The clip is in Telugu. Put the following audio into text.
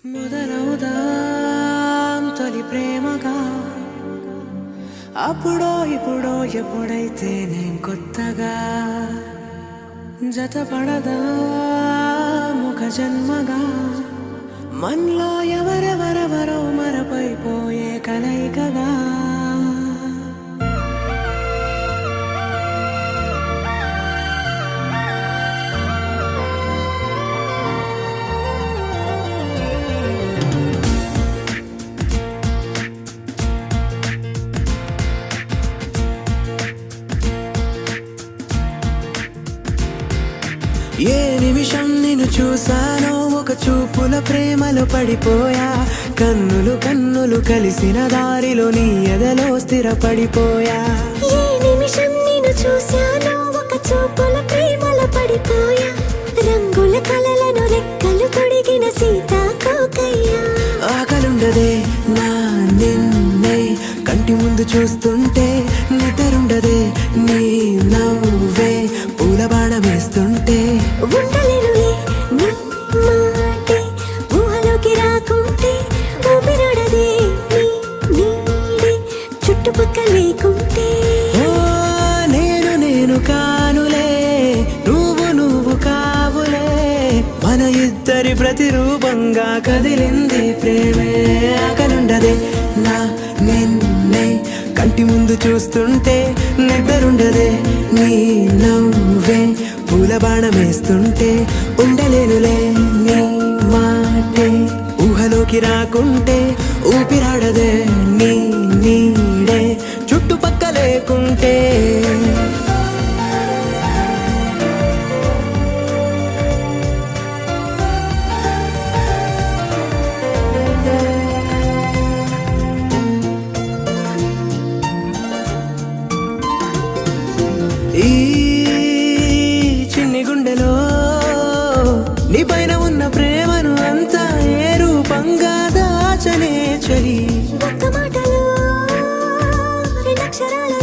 మొదలవుదాం తొలి ప్రేమగా అప్పుడో ఇప్పుడో ఎప్పుడైతే నేను కొత్తగా జతపడదా ముఖ జన్మగా మనలో ఎవరెవరెవరో మరపైపోయే కలయికగా ఏ నిమిషం నిన్ను చూసానో ఒక చూపుల ప్రేమలో పడిపోయా కన్నులు కన్నులు కలిసిన దారిలో నీ ఎదలో స్థిరపడిపోయా ఏ నిమిషం నిన్ను చూసానో ఒక చూపుల ప్రేమలో పడిపోయా రంగుల కలలను రెక్కలు తొడిగిన సీతాకోకయ్యా ఆకలుండదే నా నిన్నే కంటి ముందు చూస్తుంటే నిద్రుండదే నీ నవ్వే పూల బాణమేస్తుంటే ఉండలేనులే నీ మాటే ఊహలోకి రాకుంటే ఊపిరాడదే నీ నీడే చుట్టుపక్కల లేకుంటే ఓ నేను కానులే నువ్వు కావులే మన ఇద్దరి ప్రతిరూపంగా కదిలింది ప్రేమే ఆకలుండదే నా నిన్నే కంటి ముందు చూస్తుంటే నిద్రుండదే నీ నవ్వే పూల బాణమేస్తుంటే ఉండలేనులే నీ మాటే ఊహలోకి రాకుంటే ఊపిరాడదే నీ నీడే చుట్టుపక్క లేకుంటే ఈ చిన్ని గుండెలో నీ పైన ఉన్న ప్రేమను అంతా ఏ రూపంగా దాచనే చలి ఒక్క మాటలో రెండక్షరాల